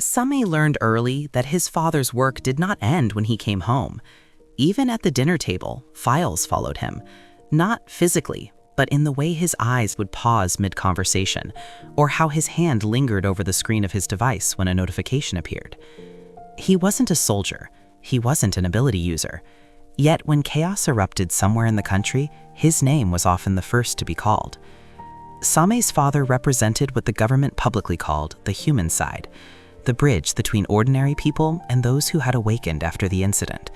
Same learned early that his father's work did not end when he came home. Even at the dinner table, files followed him, not physically, but in the way his eyes would pause mid-conversation, or how his hand lingered over the screen of his device when a notification appeared. He wasn't a soldier, he wasn't an ability user. Yet when chaos erupted somewhere in the country, his name was often the first to be called. Same's father represented what the government publicly called the human side, the bridge between ordinary people and those who had awakened after the incident.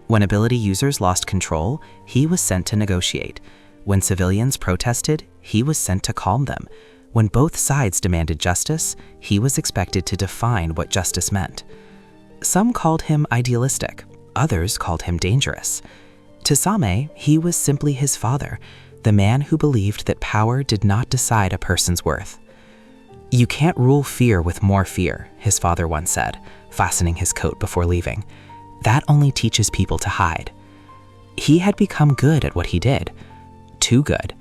When ability users lost control, he was sent to negotiate. When civilians protested, he was sent to calm them. When both sides demanded justice, he was expected to define what justice meant. Some called him idealistic, others called him dangerous. To Same, he was simply his father, the man who believed that power did not decide a person's worth. "You can't rule fear with more fear," his father once said, fastening his coat before leaving. "That only teaches people to hide." He had become good at what he did. Too good.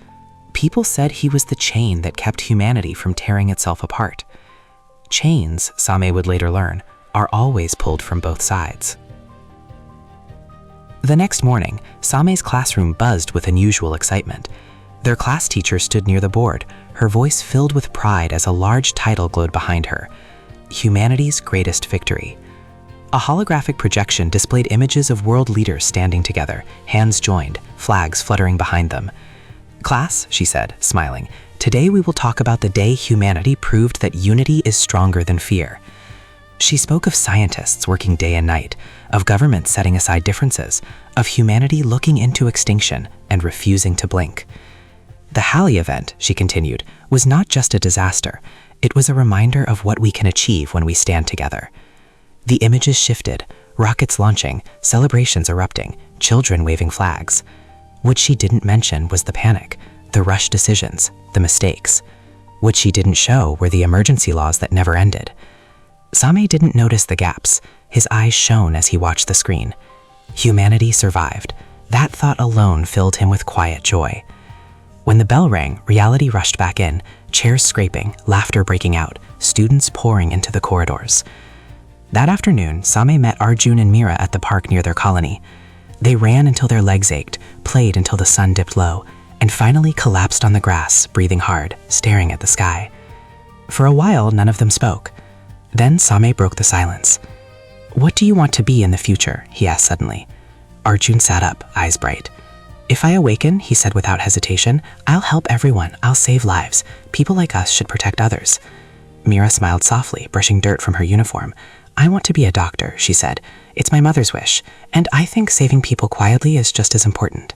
People said he was the chain that kept humanity from tearing itself apart. Chains, Same would later learn, are always pulled from both sides. The next morning, Same's classroom buzzed with unusual excitement. Their class teacher stood near the board, her voice filled with pride as a large title glowed behind her: Humanity's Greatest Victory. A holographic projection displayed images of world leaders standing together, hands joined, flags fluttering behind them. "Class," she said, smiling, "today we will talk about the day humanity proved that unity is stronger than fear." She spoke of scientists working day and night, of governments setting aside differences, of humanity looking into extinction and refusing to blink. The Halley event, she continued, was not just a disaster. It was a reminder of what we can achieve when we stand together. The images shifted, rockets launching, celebrations erupting, children waving flags. What she didn't mention was the panic, the rushed decisions, the mistakes. What she didn't show were the emergency laws that never ended. Same didn't notice the gaps. His eyes shone as he watched the screen. Humanity survived. That thought alone filled him with quiet joy. When the bell rang, reality rushed back in, chairs scraping, laughter breaking out, students pouring into the corridors. That afternoon, Same met Arjun and Mira at the park near their colony. They ran until their legs ached, played until the sun dipped low, and finally collapsed on the grass, breathing hard, staring at the sky. For a while, none of them spoke. Then Same broke the silence. "What do you want to be in the future?" he asked suddenly. Arjun sat up, eyes bright. "If I awaken," he said without hesitation, "I'll help everyone, I'll save lives. People like us should protect others." Mira smiled softly, brushing dirt from her uniform. "I want to be a doctor," she said. "It's my mother's wish, and I think saving people quietly is just as important."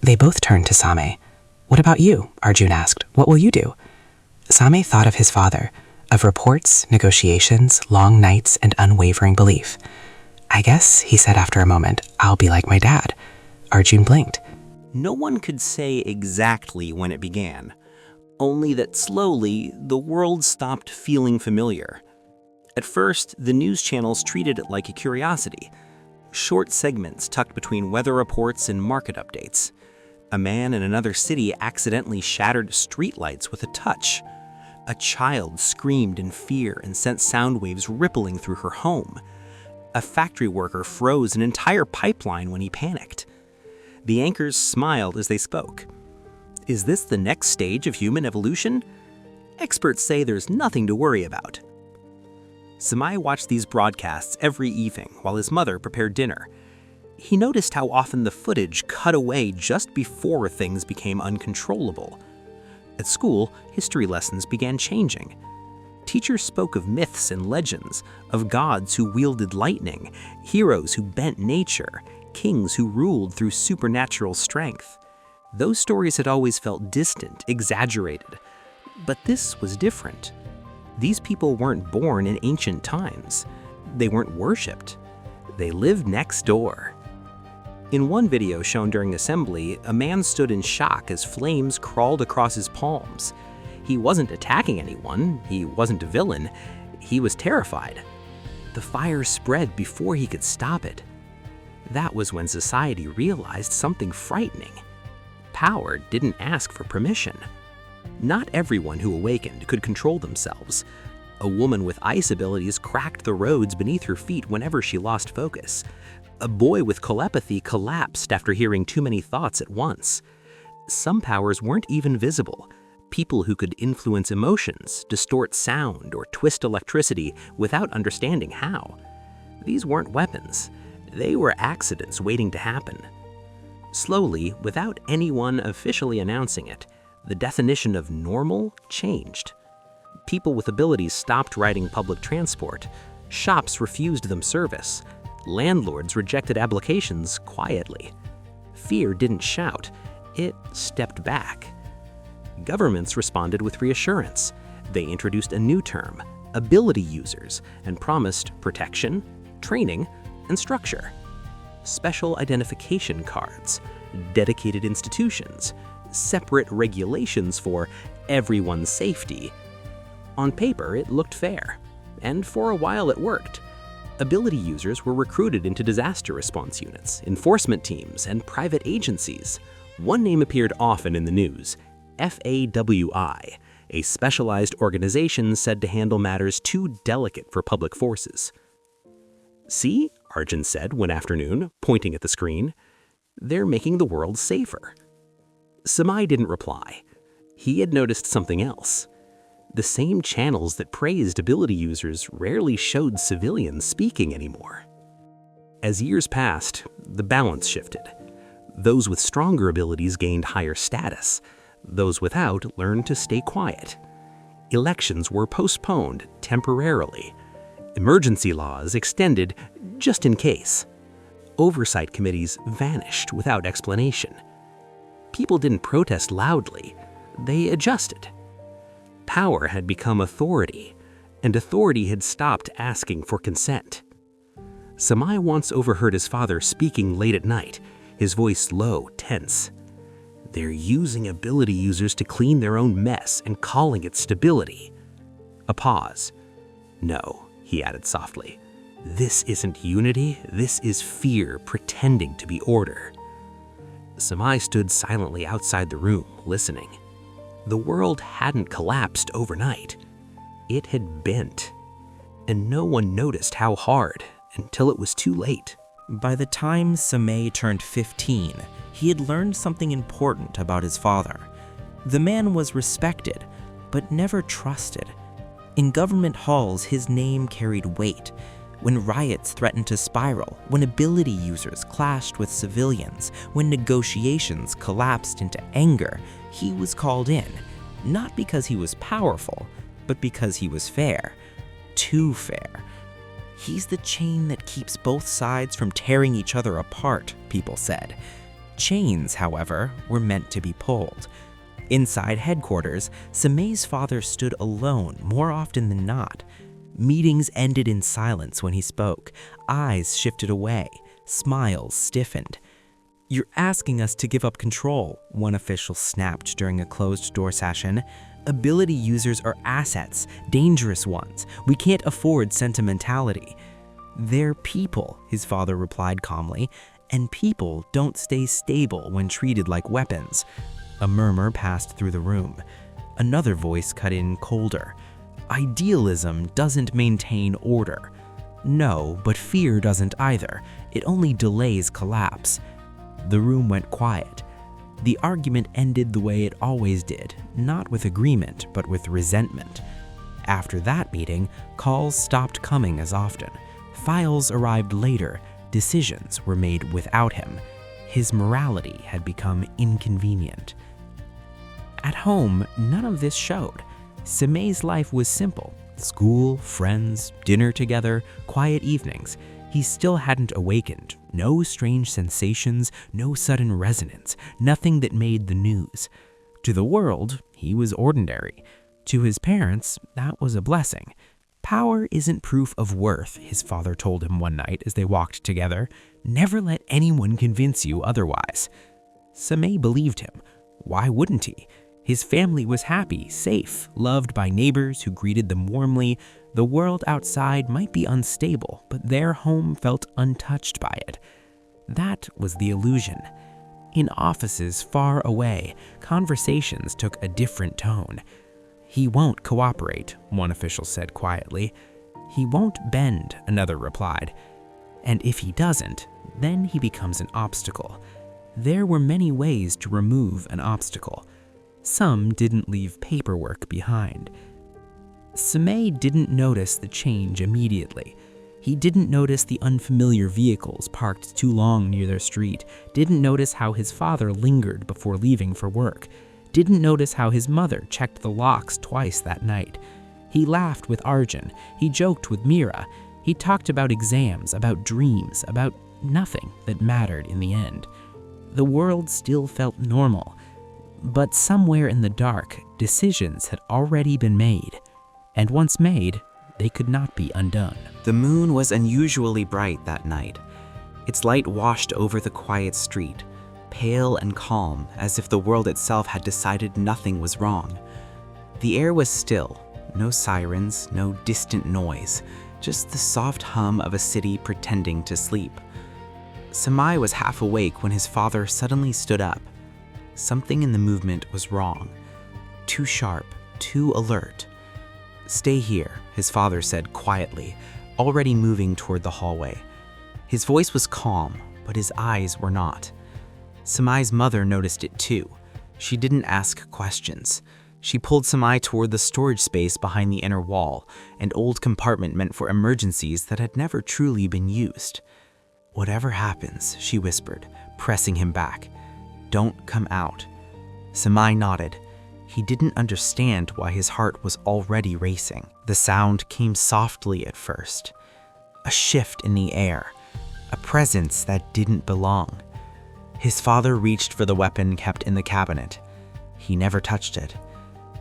They both turned to Same. "What about you?" Arjun asked. "What will you do?" Same thought of his father, of reports, negotiations, long nights, and unwavering belief. "I guess," he said after a moment, "I'll be like my dad." Arjun blinked. No one could say exactly when it began, only that slowly the world stopped feeling familiar. At first, the news channels treated it like a curiosity. Short segments tucked between weather reports and market updates. A man in another city accidentally shattered streetlights with a touch. A child screamed in fear and sent sound waves rippling through her home. A factory worker froze an entire pipeline when he panicked. The anchors smiled as they spoke. Is this the next stage of human evolution? Experts say there's nothing to worry about. Same watched these broadcasts every evening while his mother prepared dinner. He noticed how often the footage cut away just before things became uncontrollable. At school, history lessons began changing. Teachers spoke of myths and legends, of gods who wielded lightning, heroes who bent nature, kings who ruled through supernatural strength. Those stories had always felt distant, exaggerated. But this was different. These people weren't born in ancient times. They weren't worshipped. They lived next door. In one video shown during assembly, a man stood in shock as flames crawled across his palms. He wasn't attacking anyone, he wasn't a villain, he was terrified. The fire spread before he could stop it. That was when society realized something frightening. Power didn't ask for permission. Not everyone who awakened could control themselves. A woman with ice abilities cracked the roads beneath her feet whenever she lost focus. A boy with telepathy collapsed after hearing too many thoughts at once. Some powers weren't even visible. People who could influence emotions, distort sound, or twist electricity without understanding how. These weren't weapons. They were accidents waiting to happen. Slowly, without anyone officially announcing it, the definition of normal changed. People with abilities stopped riding public transport. Shops refused them service. Landlords rejected applications quietly. Fear didn't shout, it stepped back. Governments responded with reassurance. They introduced a new term, ability users, and promised protection, training, and structure. Special identification cards, dedicated institutions, separate regulations for everyone's safety. On paper, it looked fair, and for a while it worked. Ability users were recruited into disaster response units, enforcement teams, and private agencies. One name appeared often in the news, FAWI, a specialized organization said to handle matters too delicate for public forces. "See," Arjun said one afternoon, pointing at the screen, "they're making the world safer." Samai didn't reply. He had noticed something else. The same channels that praised ability users rarely showed civilians speaking anymore. As years passed, the balance shifted. Those with stronger abilities gained higher status. Those without learned to stay quiet. Elections were postponed temporarily. Emergency laws extended just in case. Oversight committees vanished without explanation. People didn't protest loudly, they adjusted. Power had become authority, and authority had stopped asking for consent. Samai once overheard his father speaking late at night, his voice low, tense. "They're using ability users to clean their own mess and calling it stability." A pause. "No," he added softly. "This isn't unity, this is fear pretending to be order." Samai stood silently outside the room, listening. The world hadn't collapsed overnight. It had bent. And no one noticed how hard until it was too late. By the time Samay turned 15, he had learned something important about his father. The man was respected, but never trusted. In government halls, his name carried weight. When riots threatened to spiral, when ability users clashed with civilians, when negotiations collapsed into anger, he was called in, not because he was powerful, but because he was fair. Too fair. He's the chain that keeps both sides from tearing each other apart, people said. Chains, however, were meant to be pulled. Inside headquarters, Samay's father stood alone more often than not. Meetings ended in silence when he spoke. Eyes shifted away. Smiles stiffened. "You're asking us to give up control," one official snapped during a closed-door session. "Ability users are assets, dangerous ones. We can't afford sentimentality." "They're people," his father replied calmly, "and people don't stay stable when treated like weapons." A murmur passed through the room. Another voice cut in colder. "Idealism doesn't maintain order." "No, but fear doesn't either. It only delays collapse." The room went quiet. The argument ended the way it always did, not with agreement, but with resentment. After that meeting, calls stopped coming as often. Files arrived later. Decisions were made without him. His morality had become inconvenient. At home, none of this showed. Samay's life was simple. School, friends, dinner together, quiet evenings. He still hadn't awakened. No strange sensations, no sudden resonance, nothing that made the news. To the world, he was ordinary. To his parents, that was a blessing. "Power isn't proof of worth," his father told him one night as they walked together. "Never let anyone convince you otherwise." Samay believed him. Why wouldn't he? His family was happy, safe, loved by neighbors who greeted them warmly. The world outside might be unstable, but their home felt untouched by it. That was the illusion. In offices far away, conversations took a different tone. "He won't cooperate," one official said quietly. "He won't bend," another replied. "And if he doesn't, then he becomes an obstacle." There were many ways to remove an obstacle. Some didn't leave paperwork behind. Samay didn't notice the change immediately. He didn't notice the unfamiliar vehicles parked too long near their street, didn't notice how his father lingered before leaving for work, didn't notice how his mother checked the locks twice that night. He laughed with Arjun, he joked with Mira, he talked about exams, about dreams, about nothing that mattered in the end. The world still felt normal, but somewhere in the dark, decisions had already been made, and once made, they could not be undone. The moon was unusually bright that night. Its light washed over the quiet street, pale and calm, as if the world itself had decided nothing was wrong. The air was still, no sirens, no distant noise, just the soft hum of a city pretending to sleep. Samay was half awake when his father suddenly stood up. Something in the movement was wrong. Too sharp, too alert. "Stay here," his father said quietly, already moving toward the hallway. His voice was calm, but his eyes were not. Samay's mother noticed it too. She didn't ask questions. She pulled Samay toward the storage space behind the inner wall, an old compartment meant for emergencies that had never truly been used. "Whatever happens," she whispered, pressing him back, "don't come out." Samay nodded. He didn't understand why his heart was already racing. The sound came softly at first. A shift in the air, a presence that didn't belong. His father reached for the weapon kept in the cabinet. He never touched it.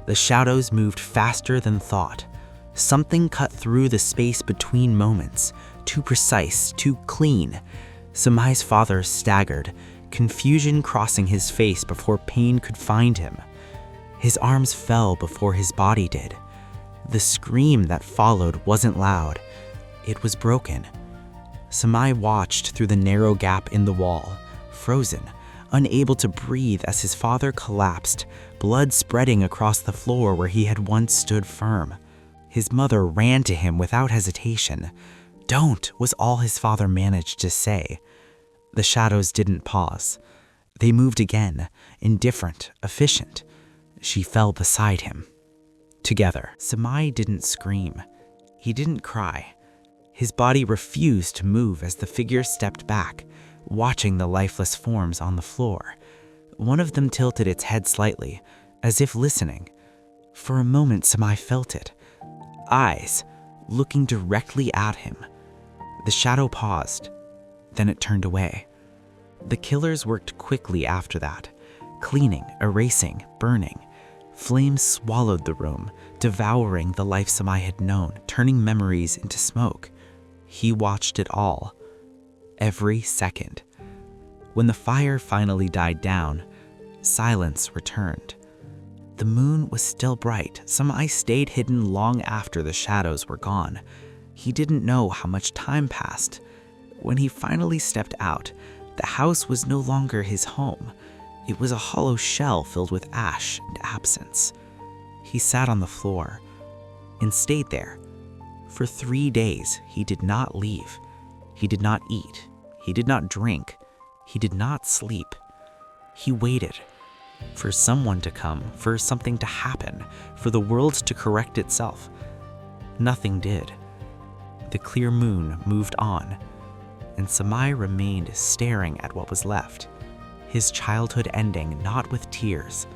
The shadows moved faster than thought. Something cut through the space between moments, too precise, too clean. Samay's father staggered, confusion crossing his face before pain could find him. His arms fell before his body did. The scream that followed wasn't loud. It was broken. Samay watched through the narrow gap in the wall, frozen, unable to breathe as his father collapsed, blood spreading across the floor where he had once stood firm. His mother ran to him without hesitation. "Don't," was all his father managed to say. The shadows didn't pause. They moved again, indifferent, efficient. She fell beside him. Together. Samay didn't scream. He didn't cry. His body refused to move as the figure stepped back, watching the lifeless forms on the floor. One of them tilted its head slightly, as if listening. For a moment, Samay felt it. Eyes, looking directly at him. The shadow paused. Then it turned away. The killers worked quickly after that, cleaning, erasing, burning. Flames swallowed the room, devouring the life Samay had known, turning memories into smoke. He watched it all. Every second. When the fire finally died down, silence returned. The moon was still bright. Samay stayed hidden long after the shadows were gone. He didn't know how much time passed. When he finally stepped out, the house was no longer his home. It was a hollow shell filled with ash and absence. He sat on the floor and stayed there. For 3 days, he did not leave. He did not eat. He did not drink. He did not sleep. He waited for someone to come, for something to happen, for the world to correct itself. Nothing did. The clear moon moved on, and Samay remained staring at what was left. His childhood ending not with tears,